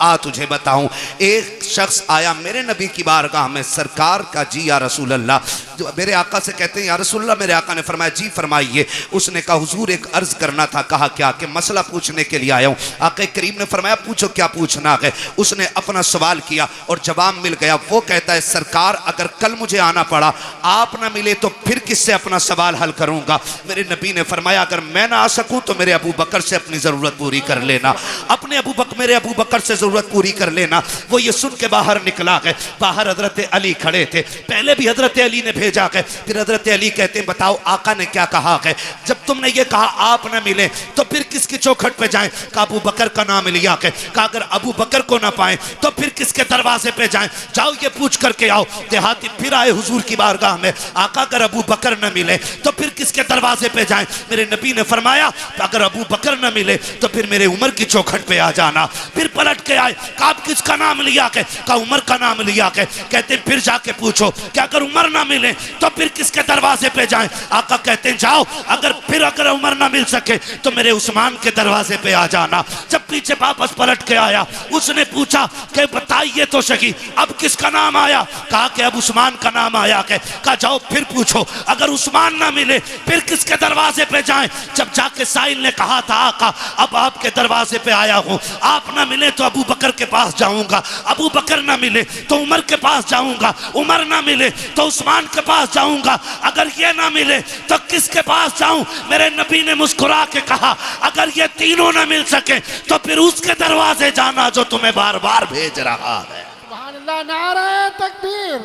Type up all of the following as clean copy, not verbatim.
आ तुझे बताऊं। एक शख्स आया मेरे नबी की बारगाह में, सरकार का जी या रसूल अल्लाह, जो मेरे आका से कहते हैं या रसूल अल्लाह। मेरे आका ने फरमाया जी फरमाइए। उसने कहा हुजूर एक अर्ज करना था। कहा क्या? कि मसला पूछने के लिए आया हूँ। आका करीम ने फरमाया पूछो क्या पूछना है। उसने अपना सवाल किया और जवाब मिल गया। वो कहता है सरकार अगर कल मुझे आना पड़ा, आप ना मिले तो फिर किससे अपना सवाल हल करूंगा। मेरे नबी ने फरमाया अगर मैं ना आ सकूं तो मेरे अबू बकर से अपनी जरूरत पूरी कर लेना, अपने मेरे अबू बकर से जरूरत पूरी कर लेना। वो ये सुन के बाहर निकला गए। बाहर हजरत अली खड़े थे। पहले भी हजरत अली ने भेजा गए। फिर हजरत अली कहते हैं बताओ आका ने क्या कहा है। जब तुमने ये कहा आप न मिले तो फिर किसकी चौखट पे जाएं। कहा अबू बकर का नाम लिया है। कहा अगर अबू बकर को ना पाए तो फिर किसके दरवाजे पे जाएं। जाओ ये पूछ करके आओ। देहाती फिर आए हुजूर की बारगाह में। आका अगर अबू बकर न मिले तो फिर किसके दरवाजे पे जाएं। मेरे नबी ने फरमाया अगर अबू बकर न मिले तो फिर मेरे उमर की चौखट पे आ जाना। फिर पलट के आए। कहा किसका नाम लिया के? कहा उमर का नाम लिया के। कहते फिर जाके पूछो क्या अगर उमर ना मिले तो फिर किसके दरवाजे पे जाएं। आका कहते हैं जाओ अगर उमर ना मिल सके तो मेरे उस्मान के दरवाजे पे आ जाना। जब पीछे वापस पलट के आया उसने पूछा कि बताइए तो सही अब किसका नाम आया। कहा कि अब उस्मान का नाम आया के। कहा जाओ फिर पूछो अगर उस्मान ना मिले फिर किसके दरवाजे पे जाएं। जब जाके साहिल ने कहा था आका अब आपके दरवाजे पे आया हूं, आप ना मिले तो अबू बकर के पास जाऊंगा, अबू बकर ना मिले तो उमर के पास जाऊंगा, उमर ना मिले तो उस्मान के पास जाऊंगा, अगर ये ना मिले तो किसके पास जाऊं। मेरे नबी ने मुस्कुरा के कहा अगर ये तीनों ना मिल सके तो फिर उसके दरवाजे जाना जो तुम्हें बार बार भेज रहा है। सुभान अल्लाह। नारे तकबीर,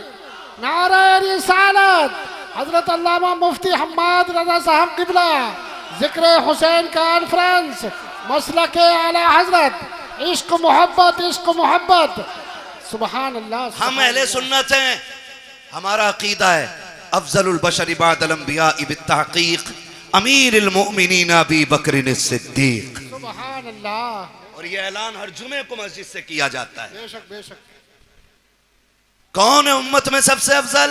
नारे रिसालत। हजरत अल्लामा मुफ्ती हम्माद रजा साहब किबला जिक्र हुसैन कॉन्फ्रेंस मसलक आला हजरत इश्क मोहब्बत। सुभान अल्लाह। हम अहले सुन्नत हैं। हमारा अकीदा है अफजलुल बशर बादल अंबिया बित्तहकीक अमीरुल मोमिनीन अबी बकर सिद्दीक। सुभान अल्लाह। और ये ऐलान हर जुमे को मस्जिद से किया जाता है। बेशक बेशक। कौन है उम्मत में सबसे अफजल?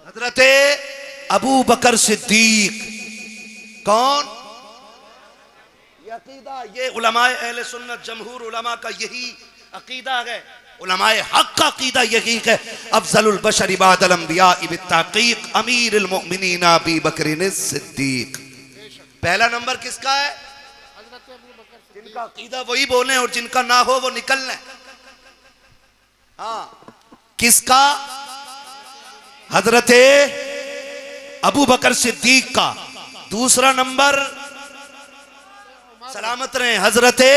हजरत अबू बकर सिद्दीक। कौन? ये अकीदा, ये उलमाए अहले सुन्नत जमहूर उलमा का यही अकीदा है। उलमाए हक का अकीदा यही है अफजलुल बशर बादल अंबिया बित्तहकीक अमीरुल मोमिनीन अबी बकर सिद्दीक। पहला नंबर किसका है? जिनका अकीदा वही बोले और जिनका ना हो वो निकल लें। हाँ किसका? हजरते अबू बकर सिद्दीक का। दूसरा नंबर सलामत रहे हजरते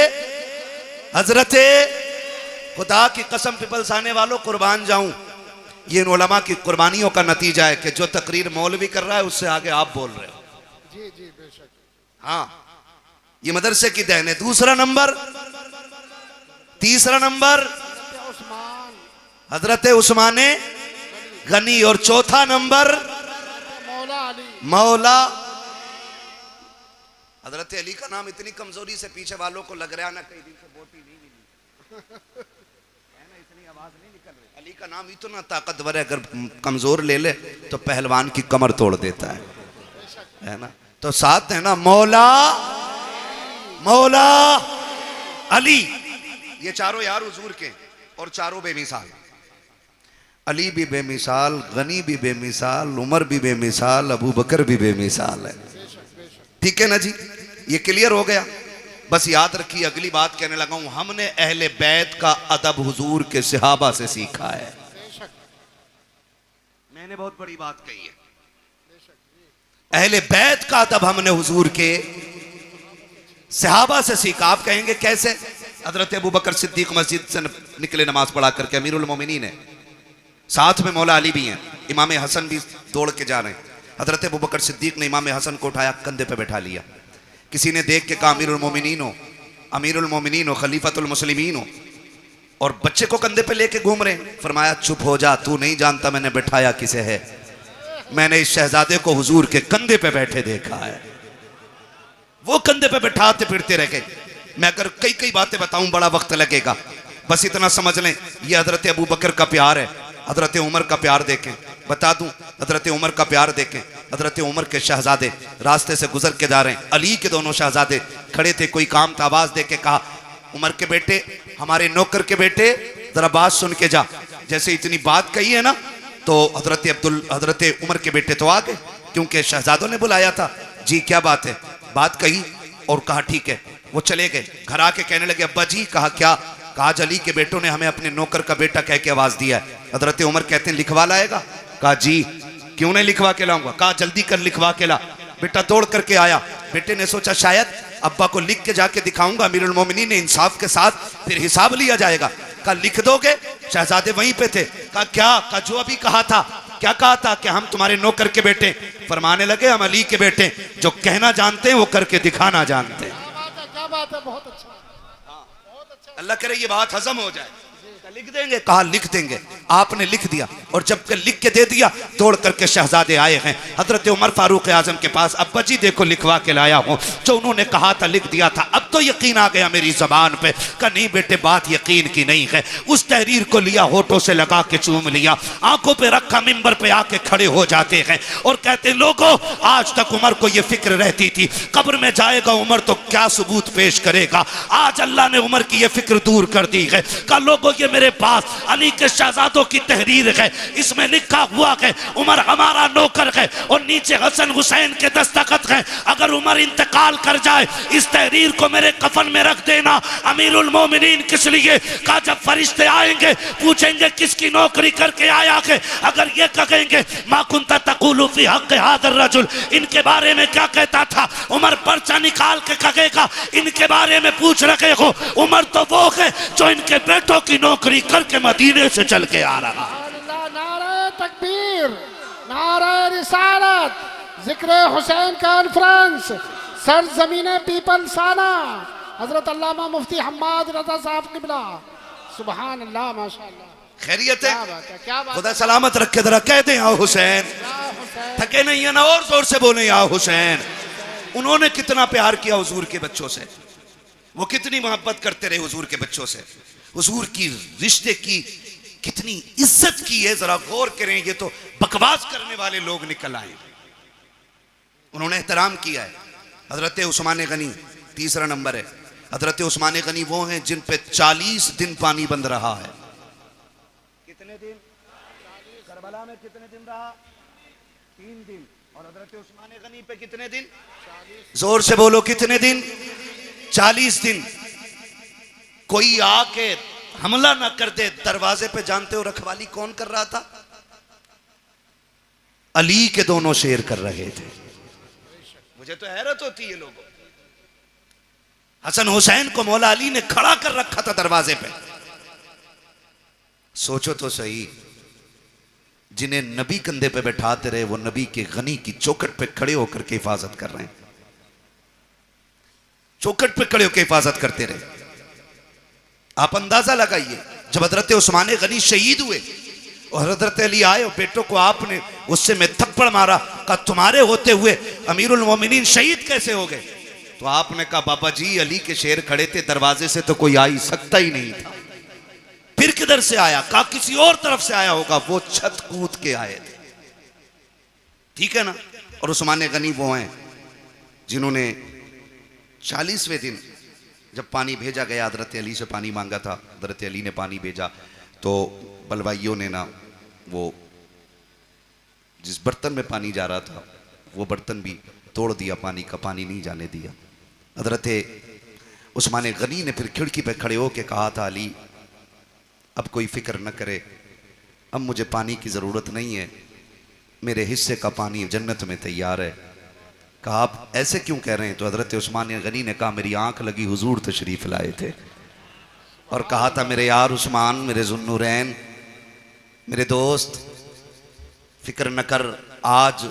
खुदा की कसम पिपल्स आने वालों कुर्बान जाऊं, ये इन उलमा की कुर्बानियों का नतीजा है कि जो तकरीर मौलवी कर रहा है उससे आगे आप बोल रहे हो। जी जी बेशक। हाँ ये मदरसे की देन है। तीसरा नंबर हजरत उस्मान गनी और चौथा नंबर मौला हजरत अली का नाम इतनी कमजोरी से पीछे वालों को लग रहा है ना कई दिन से बोटी नहीं मिली है ना, इतनी आवाज नहीं निकल रही। अली का नाम इतना ताकतवर है अगर कमजोर ले ले तो पहलवान की कमर तोड़ देता है ना। तो साथ है ना मौला अली। ये चारों यार हुजूर के और चारों बेमिसाल। अली भी बेमिसाल, गनी भी बेमिसाल, उमर भी बेमिसाल, अबू बकर भी बेमिसाल है। ठीक है ना जी, ये क्लियर हो गया। बस याद रखिए अगली बात कहने लगा हूं, हमने अहले बैत का अदब हुजूर के सहाबा से सीखा है। मैंने बहुत बड़ी बात कही है। अहले बैत का अदब हमने हुजूर के सहाबा से सीखा। आप कहेंगे कैसे? हजरत अबू बकर सिद्दीक मस्जिद से निकले नमाज पढ़ा करके, अमीरुल मोमिनीन है, साथ में मौला अली भी हैं, इमाम हसन भी दौड़ के जा रहे हैं। हजरत अबू बकर सिद्दीक ने इमाम हसन को उठाया, कंधे पे बैठा लिया। किसी ने देख के कहा अमीरुल मोमिनीन हो, खलीफतुल मुस्लिमीन हो, और बच्चे को कंधे पे लेके घूम रहे हैं। फरमाया चुप हो जा, तू नहीं जानता मैंने बैठाया किसे है। मैंने इस शहजादे को हुजूर के कंधे पे बैठे देखा है। वो कंधे पे बैठाते फिरते रह गए। मैं अगर कई कई बातें बताऊं बड़ा वक्त लगेगा, बस इतना समझ लें ये हजरत अबू बकर का प्यार है। हजरत उमर का प्यार देखें, बता दूं हजरत उमर का प्यार देखें। हजरत उमर के शहजादे रास्ते से गुजर के जा रहे हैं, अली के दोनों शहजादे खड़े थे, कोई काम था, आवाज दे के कहा उमर के बेटे, हमारे नौकर के बेटे, जरा बात सुन के जा। जैसे इतनी बात कही है ना, तो हजरत उमर के बेटे तो आ गए, क्योंकि शहजादों ने बुलाया था। जी क्या बात है? बात कही और कहा ठीक है। वो चले गए, घर आके कहने लगे अब्बा जी। कहा क्या? कहा अली के बेटों ने हमें अपने नौकर का बेटा कह के आवाज दिया है। हजरत उमर कहते हैं लिखवा लाएगा? कहा जी क्यों नहीं लिखवा के लाऊंगा। कहा जल्दी कर लिखवा के ला। बेटा दौड़ करके आया। बेटे ने सोचा शायद अब्बा को लिख के जाके दिखाऊंगा, अमीरुल मोमिनीन ने इंसाफ के साथ फिर हिसाब लिया जाएगा। कहा लिख दोगे? शहजादे वहीं पे थे। कहा क्या? कहा जो अभी कहा था। क्या कहा था? कि हम तुम्हारे नौकर के बेटे। फरमाने लगे हम अली के बेटे, जो कहना जानते हैं वो करके दिखाना जानते हैं। क्या बात है, बहुत अच्छा। अल्लाह करे ये बात हजम हो जाए। लिख देंगे? कहा लिख देंगे। आपने लिख दिया, और जब लिख के दे दिया, दौड़ करके शहजादे आए हैं हजरत उमर फारूक आजम के पास। अब्बा जी देखो लिखवा के लाया हूं, जो उन्होंने कहा था लिख दिया था। अब तो यकीन आ गया मेरी जबान पे। कहा नहीं बेटे बात यकीन की नहीं है। उस तहरीर को लिया, होठों से लगा के चूम लिया, आंखों पे रखा, मिंबर पे आके खड़े हो जाते हैं और कहते लोगों आज तक उमर को यह फिक्र रहती थी कब्र में जाएगा उमर तो क्या सबूत पेश करेगा। आज अल्लाह ने उमर की यह फिक्र दूर कर दी है। कहा लोगों ये मेरे पास अली के शहजादों की तहरीर है, इसमें लिखा हुआ है उमर हमारा नौकर है और नीचे हसन हुसैन के दस्तखत है। अगर उमर इंतकाल कर जाए इस तहरीर को मेरे कफन में रख देना। अमीरुल मोमिनीन किस लिए? कहा जब फरिश्ते आएंगे पूछेंगे किसकी नौकरी करके आया है, अगर ये कहेंगे मा कुंता तक़ूलु फी हक़्क़ हाज़ा रजुल, इनके बारे में क्या कहता था, उमर पर्चा निकाल के कहेगा इनके बारे में पूछ रहे हो। उमर तो वो है जो इनके बेटों की नौकरी करके मदीने से चल के आ रहा। नारे तकबीर, नारे रिसालत, जिक्र हुसैन कॉन्फ्रेंस, सर जमीने पीपल साना, हजरत अल्लामा मुफ्ती हम्माद रजा साहब किबला। सुभान अल्लाह, माशाअल्लाह। खैरियत है? क्या बात है, क्या बात। खुदा सलामत रखे। जरा कह दें या हुसैन। थके नहीं है ना, और जोर से बोले या हुसैन। उन्होंने कितना प्यार किया हुजूर के बच्चों से, वो कितनी मोहब्बत करते रहे हुजूर के बच्चों से, हुजूर की रिश्ते की कितनी इज्जत की है। जरा गौर करें, ये तो बकवास करने वाले लोग निकल आए। उन्होंने एहतराम किया है। हजरत उस्मान गनी तीसरा नंबर है। हजरत उस्मान गनी वो हैं जिन पे 40 दिन पानी बंद रहा है। कितने दिन? करबला में कितने दिन रहा? 3 दिन। और हजरत उस्मान गनी पे कितने दिन? जोर से बोलो कितने दिन? 40 दिन। कोई आके हमला ना कर दे दरवाजे पे। जानते हो रखवाली कौन कर रहा था? अली के दोनों शेर कर रहे थे। मुझे तो हैरत होती है लोगों। हसन हुसैन को मौला अली ने खड़ा कर रखा था दरवाजे पे। सोचो तो सही, जिन्हें नबी कंधे पे बैठाते रहे वो नबी के गनी की चौखट पे खड़े होकर के हिफाजत कर रहे हैं। चौखट पे खड़े होकर हिफाजत करते रहे। आप अंदाजा लगाइए, जब हजरत उस्मान गनी शहीद हुए और हजरत अली आए और बेटों को आपने उससे में थप्पड़ मारा, कहा तुम्हारे होते हुए अमीरुल मोमिनीन शहीद कैसे हो गए? तो आपने कहा बाबा जी अली के शेर खड़े थे, दरवाजे से तो कोई आ ही सकता ही नहीं था। फिर किधर से आया? कहा किसी और तरफ से आया होगा। वो छत कूद के आए थे। ठीक है ना? और उस्मान गनी वो हैं जिन्होंने 40वें दिन जब पानी भेजा गया, हजरत अली से पानी मांगा था, हजरत अली ने पानी भेजा, तो बलवाइयों ने ना वो जिस बर्तन में पानी जा रहा था वो बर्तन भी तोड़ दिया, पानी का पानी नहीं जाने दिया। हजरत उस्मान गनी ने फिर खिड़की पे खड़े होकर कहा था अली अब कोई फिक्र न करे, अब मुझे पानी की ज़रूरत नहीं है, मेरे हिस्से का पानी जन्नत में तैयार है। कहा आप ऐसे क्यों कह रहे हैं? तो हजरत उस्मान गनी ने कहा मेरी आंख लगी हुजूर तशरीफ लाए थे और कहा था मेरे यार उस्मान, मेरे जुन्नुरैन, मेरे दोस्त, फिक्र न कर, आज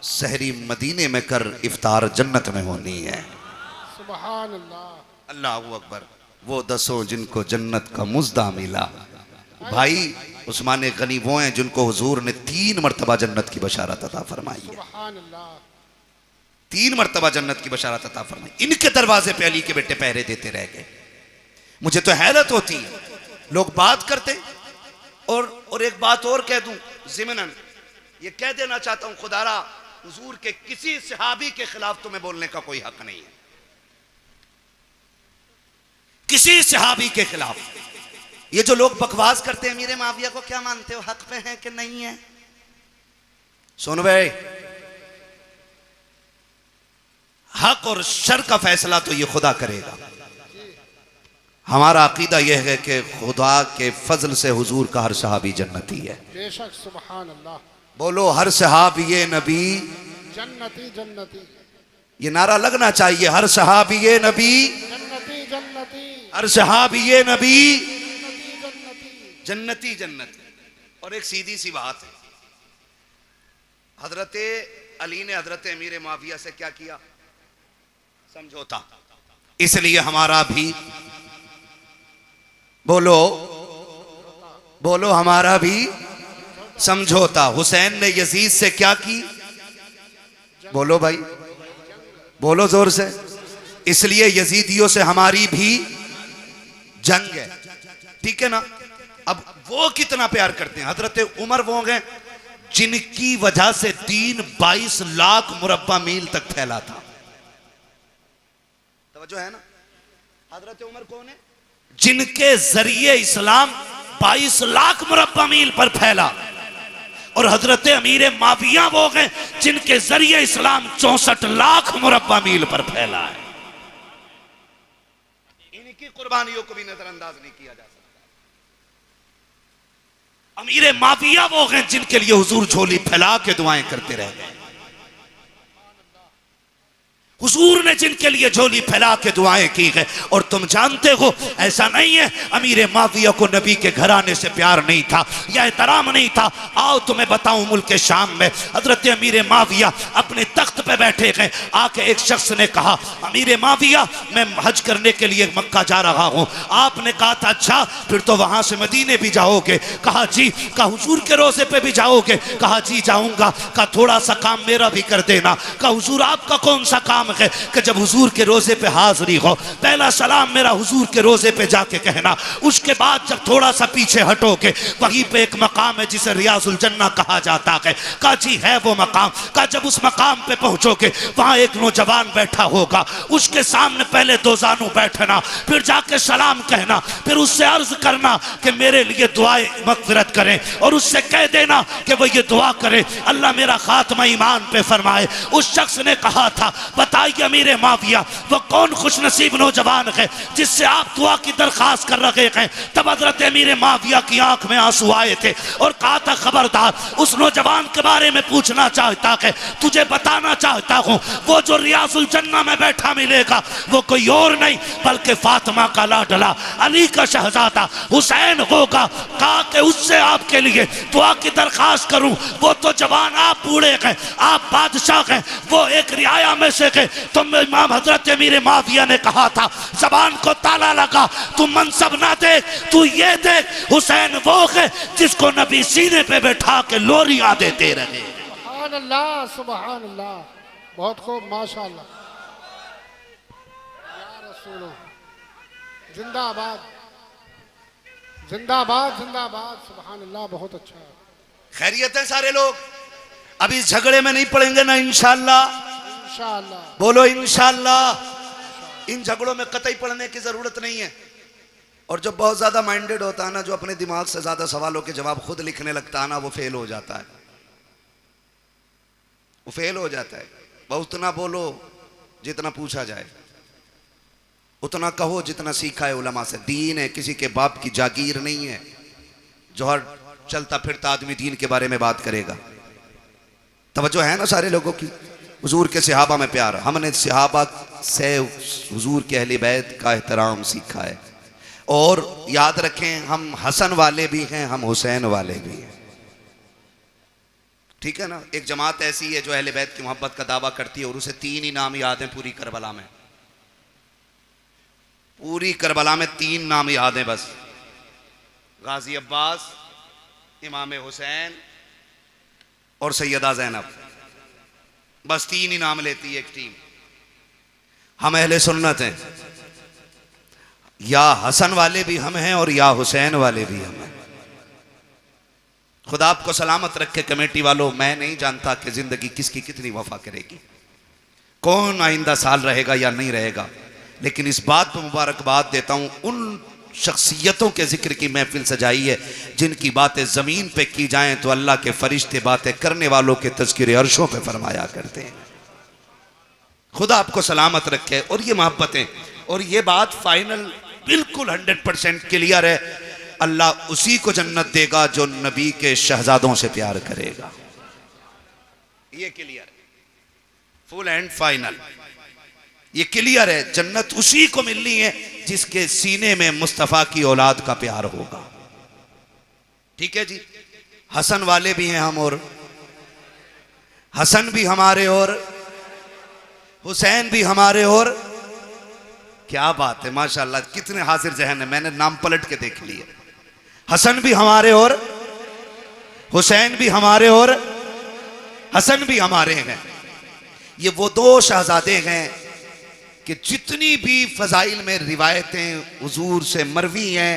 सहरी मदीने में कर, इफ्तार जन्नत में होनी है। सुभान अल्लाह, अल्लाहू अकबर। वो 10 जिनको जन्नत का मुज्दा मिला। भाई उस्मान गनी वो हैं जिनको हुजूर ने 3 मरतबा जन्नत की बशारत अता फरमाई है। सुभान अल्लाह, 3 मरतबा जन्नत की बशारत अता फरमाई। इनके दरवाजे पे अली के बेटे पहरे देते रह गए। मुझे तो हैरत होती है, लोग बात करते। और एक बात और कह दूं ज़िमनन, ये कह देना चाहता हूं, खुदारा हुजूर के किसी सहाबी के खिलाफ तुम्हें बोलने का कोई हक नहीं है। किसी सहाबी के खिलाफ। ये जो लोग बकवास करते हैं अमीर माविया को क्या मानते हो, हक पे है कि नहीं है? सुन भाई, हक और शर का फैसला तो ये खुदा करेगा। हमारा अकीदा यह है कि खुदा के फजल से हुजूर का हर सहाबी जन्नती है। बेशक, सुभान अल्लाह। बोलो हर सहाबी नबी जन्नती जन्नती, ये नारा लगना चाहिए। हर सहाबी नबी जन्नती जन्नती, हर सहाबी नबी जन्नती जन्नती जन्नती। और एक सीधी सी बात है, हजरत अली ने हजरत अमीर मुआविया से क्या किया? समझौता। इसलिए हमारा भी बोलो बोलो हमारा भी समझौता। हुसैन ने यजीद से क्या की? बोलो भाई, बोलो जोर से। इसलिए यजीदियों से हमारी भी जंग है, ठीक है ना? अब वो कितना प्यार करते हैं। हजरत उमर वो गए जिनकी वजह से दीन 22 लाख मुरब्बा मील तक फैला था। तवज्जो है ना? हजरत उमर कौन है? जिनके जरिए इस्लाम 22 लाख मुरब्बा मील पर फैला। और हजरत अमीर माविया वो गए जिनके जरिए इस्लाम 64 लाख मुरब्बा मील पर फैला है। इनकी कुर्बानियों को भी नजरअंदाज नहीं किया जा सकता। अमीर माविया वो गए जिनके लिए हुजूर झोली फैला के दुआएं करते रह गए। हुजूर ने जिनके लिए झोली फैला के दुआएं की है। और तुम जानते हो ऐसा नहीं है अमीर माविया को नबी के घराने से प्यार नहीं था या एहतराम नहीं था। आओ तुम्हें बताऊं, मुल्क शाम में हजरत अमीर माविया अपने तख्त पे बैठे गए। आके एक शख्स ने कहा, अमीर माविया मैं हज करने के लिए मक्का जा रहा हूं। आपने कहा था अच्छा फिर तो वहां से मदीने भी जाओगे? कहा जी। कहा हुजूर के रोजे पे भी जाओगे? कहा जी जाऊंगा। कहा थोड़ा सा काम मेरा भी कर देना। कहा हुजूर आपका कौन सा काम है? कि जब हुजूर के रोजे पे हाजिरी हो पहला सलाम मेरा हुजूर के रोजे पे जाके कहना। उसके बाद जब थोड़ा सा पीछे हटोगे वहीं पे एक मकाम है जिसे रियाजुल जन्ना कहा जाता है। कहा जी है वो मकाम। कहा जब उस मकाम पे पहुंचोगे वहां एक नौजवान बैठा होगा, उसके सामने पहले दो जानू बैठना, फिर जाके सलाम कहना, फिर उससे अर्ज करना कि मेरे लिए दुआएं मगफिरत करें और उससे कह देना कि वो ये दुआ करे अल्लाह मेरा खात्मा ईमान पे फरमाए। उस शख्स ने कहा था बताइए अमीर माविया वो कौन खुशनसीब नौजवान है जिससे आप दुआ की दरखास्त कर रहे हैं? तब हजरत अमीर माविया की आंख में आंसू आए थे और कहा था खबरदार उस नौजवान के बारे में पूछना चाहता है, तुझे बताना चाहता हूं वो जो रियाजुल जन्ना में बैठा मिलेगा वो कोई और नहीं बल्कि फातिमा का लाडला अली का शहजादा हुसैन होगा। कहा कि उससे आपके लिए दुआ की दरखास्त करूं? वो तो जवान, आप बूढ़े हैं, आप बादशाह हैं, वो एक रियाया में से है। तुम इमाम हजरत अमीर माविया ने कहा था जबान को ताला लगा, तू मनसब ना देख, तू ये देख हुसैन वो है जिसको नबी सीने पे बैठा के लोरियां देते रहे। सुभान अल्लाह, सुभान अल्लाह, बहुत खूब, माशाअल्लाह। या रसूल जिंदाबाद जिंदाबाद जिंदाबाद, सुभान अल्लाह, बहुत अच्छा है। खैरियत है सारे लोग? अभी इस झगड़े में नहीं पड़ेंगे ना इंशाअल्लाह? इंशाअल्लाह, बोलो इंशाअल्लाह। इन झगड़ों में कतई पड़ने की जरूरत नहीं है। और जो बहुत ज्यादा माइंडेड होता है ना, जो अपने दिमाग से ज्यादा सवालों के जवाब खुद लिखने लगता है ना, वो फेल हो जाता है, वो फेल हो जाता है। बहुत उतना बोलो जितना पूछा जाए, उतना कहो जितना सीखा है उलमा से। दीन है, किसी के बाप की जागीर नहीं है जो हर चलता फिरता आदमी दीन के बारे में बात करेगा। तवज्जो है ना सारे लोगों की? हुजूर के सहाबा में प्यार, हमने सहाबा से हुजूर के अहले बैत का एहतराम सीखा है। और याद रखें हम हसन वाले भी हैं, हम हुसैन वाले भी हैं, ठीक है ना? एक जमात ऐसी है जो अहले बैत की मोहब्बत का दावा करती है और उसे 3 ही नाम याद हैं पूरी करबला में। पूरी करबला में 3 नाम याद हैं बस, गाजी अब्बास, इमाम हुसैन और सैयदा ज़ैनब। बस 3 ही नाम लेती है एक टीम। हम अहले सुन्नत हैं, या हसन वाले भी हम हैं और या हुसैन वाले भी हम हैं। खुदा आपको सलामत रखे कमेटी वालों। मैं नहीं जानता कि जिंदगी किसकी कितनी वफा करेगी, कौन आइंदा साल रहेगा या नहीं रहेगा, लेकिन इस बात पर मुबारकबाद देता हूँ उन शख्सियतों के जिक्र की महफिल सजाई है जिनकी बातें ज़मीन पे की जाएं तो अल्लाह के फरिश्ते बातें करने वालों के तज़किरे अर्शों पे फरमाया करते हैं। खुदा आपको सलामत रखे। और ये मोहब्बतें और ये बात फाइनल बिल्कुल 100% क्लियर है, अल्लाह उसी को जन्नत देगा जो नबी के शहजादों से प्यार करेगा। ये क्लियर है, फुल एंड फाइनल ये क्लियर है। जन्नत उसी को मिलनी है जिसके सीने में मुस्तफ़ा की औलाद का प्यार होगा। ठीक है जी। हसन वाले भी हैं हम, और हसन भी हमारे और हुसैन भी हमारे, और क्या बात है माशाल्लाह, कितने हाजिर जहन है, मैंने नाम पलट के देख लिए। हसन भी हमारे और हुसैन भी हमारे और हसन भी हमारे हैं। ये वो दो शहजादे हैं कि जितनी भी फजाइल में रिवायतें हुजूर से मरवी हैं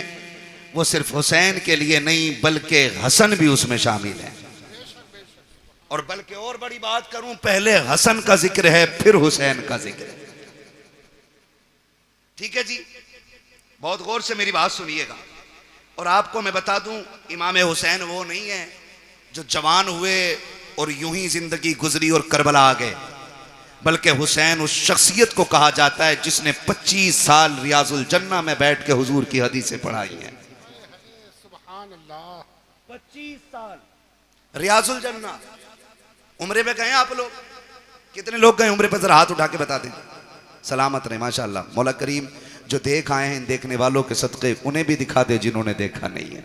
वो सिर्फ हुसैन के लिए नहीं बल्कि हसन भी उसमें शामिल है। और बल्कि और बड़ी बात करूं, पहले हसन का जिक्र है फिर हुसैन का जिक्र है। ठीक है जी, बहुत गौर से मेरी बात सुनिएगा। और आपको मैं बता दूं, इमाम हुसैन वो नहीं है जो जवान हुए और यूं ही जिंदगी गुजरी और करबला आ गए, बल्कि हुसैन उस शख्सियत को कहा जाता है जिसने 25 साल रियाजुल जन्ना में बैठ के हुजूर की हदीसें पढ़ाई हैं। सुभान अल्लाह, 25 साल रियाजुल जन्ना। उम्रे पे गए आप लोग? कितने लोग गए उम्रे पे? जरा हाथ उठा के बता दें। सलामत रहे माशाअल्लाह। मौला करीम जो देख आए हैं इन देखने वालों के सदक़े उन्हें भी दिखा दे जिन्होंने देखा नहीं है।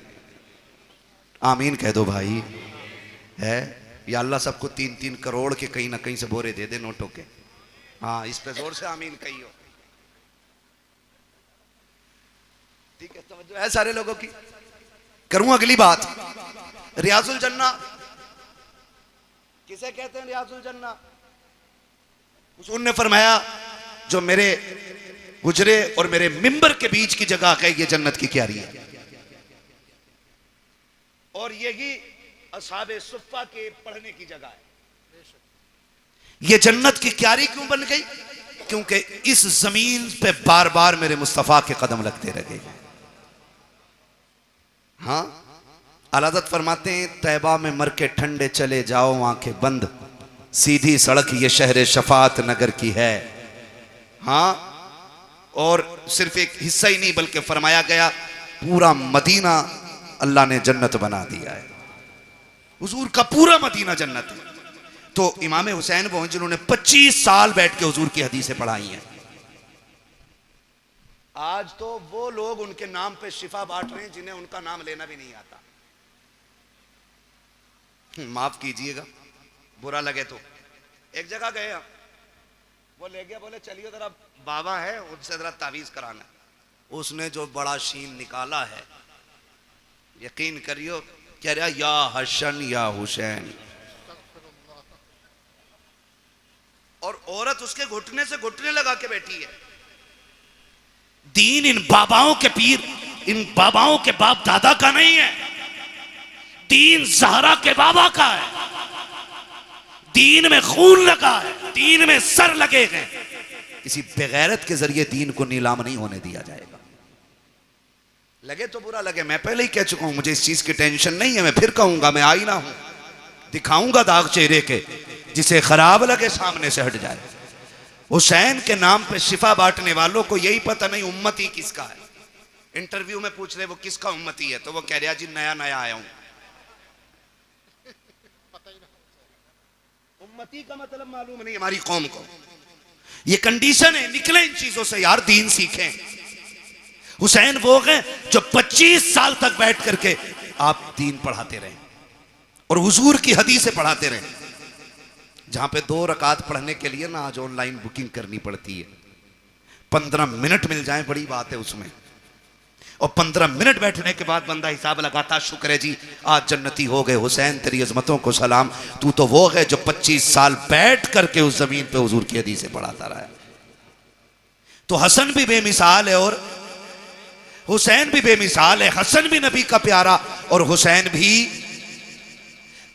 आमीन कह दो भाई। है या अल्लाह सबको 3-3 करोड़ के कहीं ना कहीं से बोरे दे दे नोटों के। हाँ, इस पे जोर से आमीन कहियो। ठीक है, तवज्जो है सारे लोगों की। करूं अगली बात। रियाजुल जन्ना किसे कहते हैं? रियाजुल जन्ना हुजूर ने फरमाया जो मेरे हुजरे और मेरे मिंबर के बीच की जगह है ये जन्नत की क्यारी है। और यही असहाबे सुफ़्फ़ा के पढ़ने की जगह है। ये जन्नत की क्यारी क्यों बन गई? क्योंकि इस जमीन पे बार बार मेरे मुस्तफ़ा के कदम लगते रहे। हाँ, अलादत फरमाते हैं तैबा में मर के ठंडे चले जाओ आंखें बंद, सीधी सड़क ये शहर शफात नगर की है। हाँ, और सिर्फ एक हिस्सा ही नहीं बल्कि फरमाया गया पूरा मदीना अल्लाह ने जन्नत बना दिया है। हुजूर का पूरा मदीना जन्नत है। तो इमाम हुसैन वो हैं जिन्होंने 25 साल बैठ के हुजूर की हदीसें पढ़ाई हैं। आज तो वो लोग उनके नाम पे शिफा बांट रहे हैं जिन्हें उनका नाम लेना भी नहीं आता। माफ कीजिएगा, बुरा लगे तो। एक जगह गए हम, वो ले गया, बोले चलिए जरा बाबा है उनसे जरा तावीज कराना। उसने जो बड़ा शीन निकाला है, यकीन करियो, कह रहा या हसन या हुसैन। और औरत उसके घुटने से घुटने लगा के बैठी है। दीन इन बाबाओं के पीर, इन बाबाओं के बाप दादा का नहीं है। दीन ज़हरा के बाबा का है। दीन में खून लगा है, दीन में सर लगे हैं। किसी बेगैरत के जरिए दीन को नीलाम नहीं होने दिया जाएगा। लगे तो बुरा लगे, मैं पहले ही कह चुका हूं, मुझे इस चीज की टेंशन नहीं है। मैं फिर कहूंगा, मैं आईना हूं, दिखाऊंगा दाग चेहरे के, जिसे खराब लगे सामने से हट जाए। हुसैन के नाम पे शिफा बांटने वालों को यही पता नहीं उम्मती किसका है। इंटरव्यू में पूछ रहे वो किसका उम्मती है, तो वो कह रहा जी नया नया आया हूं। उम्मती का मतलब मालूम नहीं हमारी कौम को। ये कंडीशन है, निकले इन चीजों से यार, दीन सीखें। हुसैन वो हैं जो 25 साल तक बैठ करके आप दीन पढ़ाते रहे और हुजूर की हदीसें पढ़ाते रहे। जहां पे 2 रकात पढ़ने के लिए ना आज ऑनलाइन बुकिंग करनी पड़ती है। 15 मिनट मिल जाए बड़ी बात है उसमें, और 15 मिनट बैठने के बाद बंदा हिसाब लगाता, शुक्र है जी आज जन्नती हो गए। हुसैन तेरी अजमतों को सलाम, तू तो वो है जो 25 साल बैठ करके उस जमीन पे हुजूर की हदीसें पढ़ाता रहा है। तो हसन भी बेमिसाल है और हुसैन भी बेमिसाल है। हसन भी नबी का प्यारा और हुसैन भी।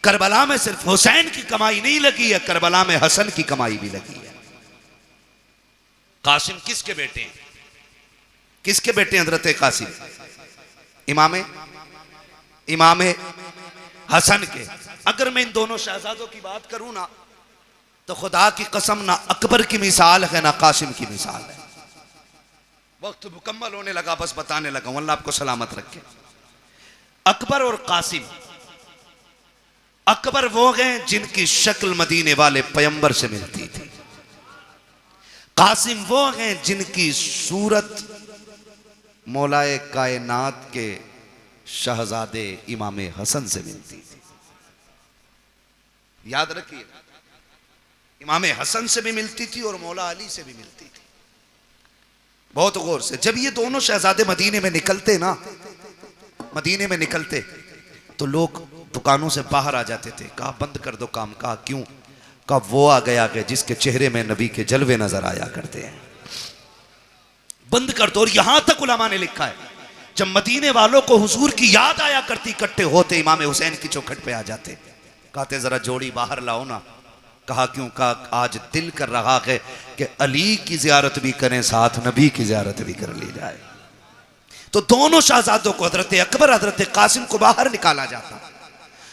करबला में सिर्फ हुसैन की कमाई नहीं लगी है, करबला में हसन की कमाई भी लगी है। कासिम किसके बेटे हैं? किसके बेटे हजरत कासिम? इमाम हसन के। अगर मैं इन दोनों शहजादों की बात करूं ना तो खुदा की कसम ना अकबर की मिसाल है ना कासिम की मिसाल है। वक्त मुकम्मल होने लगा, बस बताने लगा हूं, अल्लाह आपको सलामत रखे। अकबर और कासिम, अकबर वो हैं जिनकी शक्ल मदीने वाले पैगंबर से मिलती थी, कासिम वो हैं जिनकी सूरत मौलाए कायनात के शहजादे इमाम हसन से मिलती थी। याद रखिए, इमाम हसन से भी मिलती थी और मौला अली से भी मिलती थी। बहुत गौर से, जब ये दोनों शहजादे मदीने में निकलते ना, मदीने में निकलते तो लोग दुकानों से बाहर आ जाते थे। कहा बंद कर दो काम। कहा क्यों? कहा वो आ गया कि जिसके चेहरे में नबी के जलवे नजर आया करते हैं, बंद कर दो। और यहां तक उलमा ने लिखा है जब मदीने वालों को हुजूर की याद आया करती, इकट्ठे होते इमाम हुसैन की चौखट पे आ जाते, कहते जरा जोड़ी बाहर लाओ ना। कहा क्यों? कहा आज दिल कर रहा है कि अली की जियारत भी करें, साथ नबी की जियारत भी कर ली जाए। तो दोनों शहजादों को, हजरत अकबर हजरत कासिम को बाहर निकाला जाता।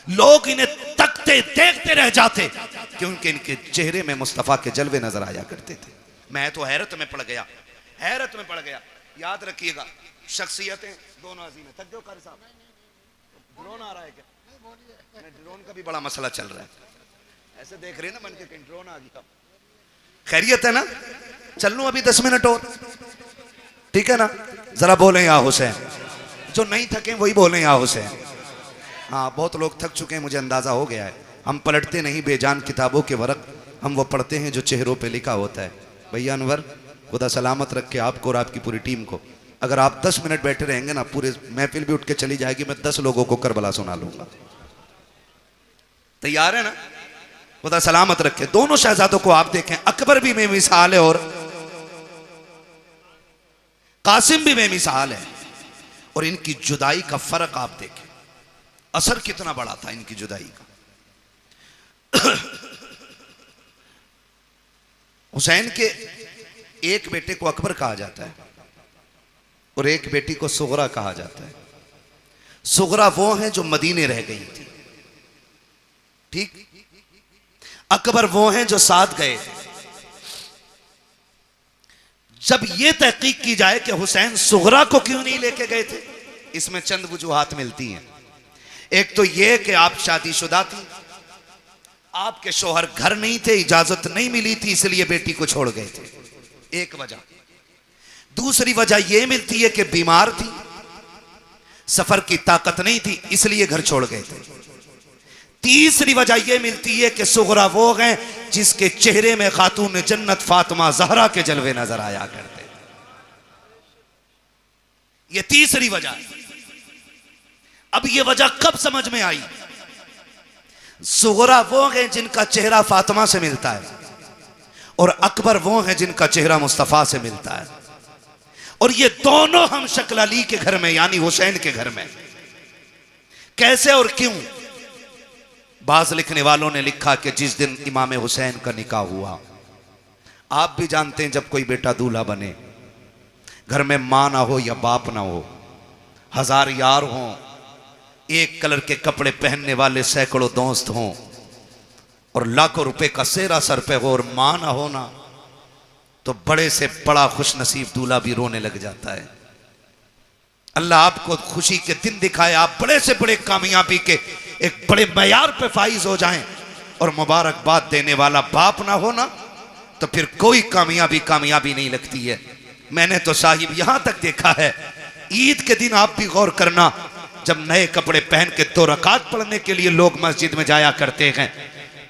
लोग इन्हें तकते देखते रह जाते क्योंकि इनके चेहरे में मुस्तफा के जलवे नजर आया करते थे। मैं तो हैरत में पड़ गया, हैरत में पड़ गया। याद रखिएगा, शख्सियतें दोनों अजीम है। थक गए कारी साहब? ड्रोन आ रहा है क्या? ड्रोन का भी बड़ा मसला चल रहा है, ऐसे देख रहे हैं ना मन के, कहीं ड्रोन आ गया। खैरियत है ना? चल लूं अभी 10 मिनट और, ठीक है ना? जरा बोलें या हुसैन। जो नहीं थके वही बोलें या हुसैन। हाँ, बहुत लोग थक चुके हैं, मुझे अंदाजा हो गया है। हम पलटते नहीं बेजान किताबों के वरक, हम वो पढ़ते हैं जो चेहरों पे लिखा होता है। भैया अनवर, खुदा सलामत रखे आपको और आपकी पूरी टीम को। अगर आप 10 मिनट बैठे रहेंगे ना, पूरे महफिल भी उठ के चली जाएगी, मैं 10 लोगों को करबला सुना लूंगा। तैयार है ना? खुदा सलामत रखे। दोनों शहजादों को आप देखें, अकबर भी बेमिसाल है और कासिम भी बेमिसाल है। और इनकी जुदाई का फर्क आप देखें, असर कितना बड़ा था इनकी जुदाई का। हुसैन के एक बेटे को अकबर कहा जाता है और एक बेटी को सुगरा कहा जाता है। सुगरा वो है जो मदीने रह गई थी, ठीक? अकबर वो हैं जो साथ गए। जब यह तहकीक की जाए कि हुसैन सुगरा को क्यों नहीं लेके गए थे, इसमें चंद वजूहात मिलती हैं। एक तो यह कि आप शादीशुदा थी, आपके शोहर घर नहीं थे, इजाजत नहीं मिली थी, इसलिए बेटी को छोड़ गए थे, एक वजह। दूसरी वजह यह मिलती है कि बीमार थी, सफर की ताकत नहीं थी, इसलिए घर छोड़ गए थे। तीसरी वजह यह मिलती है कि सुगरा वो हैं जिसके चेहरे में खातून जन्नत फातिमा ज़हरा के जलवे नजर आया करते। यह तीसरी वजह है। अब यह वजह कब समझ में आई? सुगरा वो हैं जिनका चेहरा फातिमा से मिलता है और अकबर वो हैं जिनका चेहरा मुस्तफा से मिलता है। और ये दोनों हम शक्ल अली के घर में यानी हुसैन के घर में। कैसे और क्यों? बाज लिखने वालों ने लिखा कि जिस दिन इमाम हुसैन का निकाह हुआ, आप भी जानते हैं जब कोई बेटा दूल्हा बने, घर में मां ना हो या बाप ना हो, 1000 यार हों, एक कलर के कपड़े पहनने वाले सैकड़ों दोस्त हों और लाखों रुपए का सेहरा सर पे हो और मां ना हो ना, तो बड़े से बड़ा खुश नसीब दूल्हा भी रोने लग जाता है। अल्लाह आपको खुशी के दिन दिखाए, आप बड़े से बड़े कामयाबी के एक बड़े मयार पे फाइज हो जाएं और मुबारकबाद देने वाला बाप ना हो ना, तो फिर कोई कामयाबी नहीं लगती है। मैंने तो साहिब यहां तक देखा है, ईद के दिन आप भी गौर करना, जब नए कपड़े पहन के 2 रकात पढ़ने के लिए लोग मस्जिद में जाया करते हैं,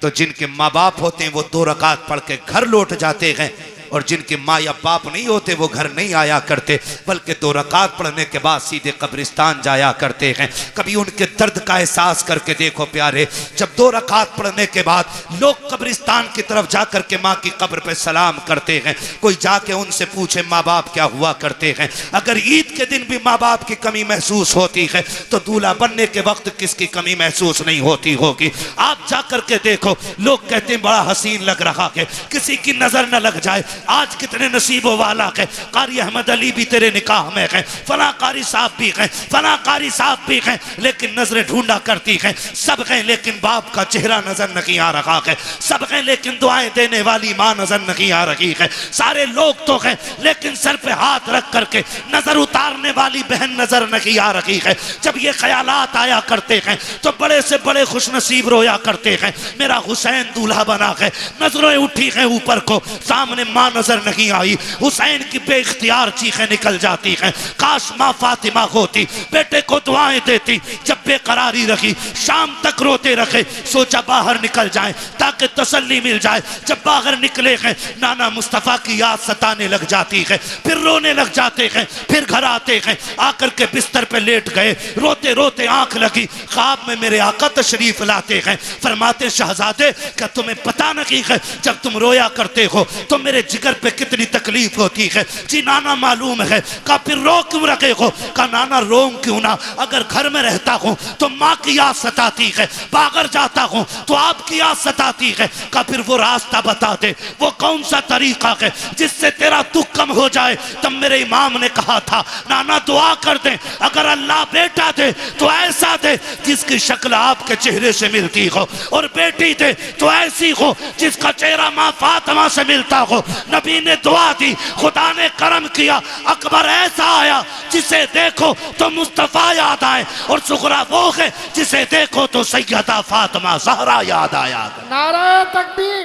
तो जिनके माँ बाप होते हैं वो 2 रकात पढ़ के घर लौट जाते हैं और जिनके माँ या बाप नहीं होते वो घर नहीं आया करते, बल्कि 2 रकात पढ़ने के बाद सीधे कब्रिस्तान जाया करते हैं। कभी उनके दर्द का एहसास करके देखो प्यारे, जब 2 रकात पढ़ने के बाद लोग कब्रिस्तान की तरफ जाकर के माँ की कब्र पे सलाम करते हैं, कोई जाके उनसे पूछे माँ बाप क्या हुआ करते हैं। अगर ईद के दिन भी माँ बाप की कमी महसूस होती है तो दूल्हा बनने के वक्त किसकी कमी महसूस नहीं होती होगी। आप जाकर के देखो, लोग कहते हैं बड़ा हसीन लग रहा है, किसी की नजर न लग जाए, आज कितने नसीबों वाला है, कारी अहमद अली भी तेरे निकाह में है, फला कारी साहब भी हैं, फला कारी साहब भी हैं, लेकिन नजरें ढूंढा करती हैं, सब हैं लेकिन बाप का चेहरा नजर नहीं आ रहा है, सब हैं लेकिन दुआएं देने वाली माँ नजर नहीं आ रही है, सारे लोग तो हैं लेकिन सर पे हाथ रख करके नजर उतारने वाली बहन नजर नहीं आ रही है। जब ये ख्यालात आया करते हैं तो बड़े से बड़े खुशनसीब रोया करते हैं, मेरा हुसैन दूल्हा बना है, नजरें उठी हैं ऊपर को, सामने माँ नजर नहीं आई, हुसैन की बेइख्तियार चीखें निकल जाती हैं, काश माँ फातिमा होती, बेटे को दुआएं देती, जब बेकरारी रखी शाम तक रोते रखे, सोचा बाहर निकल जाए ताकि तसल्ली मिल जाए। जब बाहर निकले हैं नाना मुस्तफ़ा की याद सताने लग जाती है, फिर रोने लग जाते हैं, फिर घर आते हैं, आकर के बिस्तर पे लेट गए, रोते रोते आंख लगी, ख्वाब में मेरे आका तशरीफ लाते हैं, फरमाते शहजादे क्या तुम्हें पता नहीं है जब तुम रोया करते हो तो मेरे जिगर पे कितनी तकलीफ होती है? जी नाना मालूम है। का फिर रो क्यों रखे हो? का नाना रोऊं क्यों ना, अगर घर में रहता हूँ तो माँ की याद सताती है, बाहर जाता हूँ तो आपकी याद सताती है। का फिर वो रास्ता बता दे, वो कौन सा तरीका है जिससे तेरा दुख कम हो जाए? तब मेरे इमाम ने कहा था नाना दुआ कर दे, अगर अल्लाह बेटा दे तो ऐसा दे जिसकी शक्ल आपके चेहरे से मिलती हो, और बेटी दे तो ऐसी हो जिसका चेहरा माँ फातिमा से मिलता हो। नबी ने दुआ दी, खुदा ने करम किया, अकबर ऐसा आया जिसे देखो तो मुस्तफा याद आए, और सुगरा वो है जिसे देखो तो सैयदा फातिमा ज़हरा याद आया। नारा तकबीर।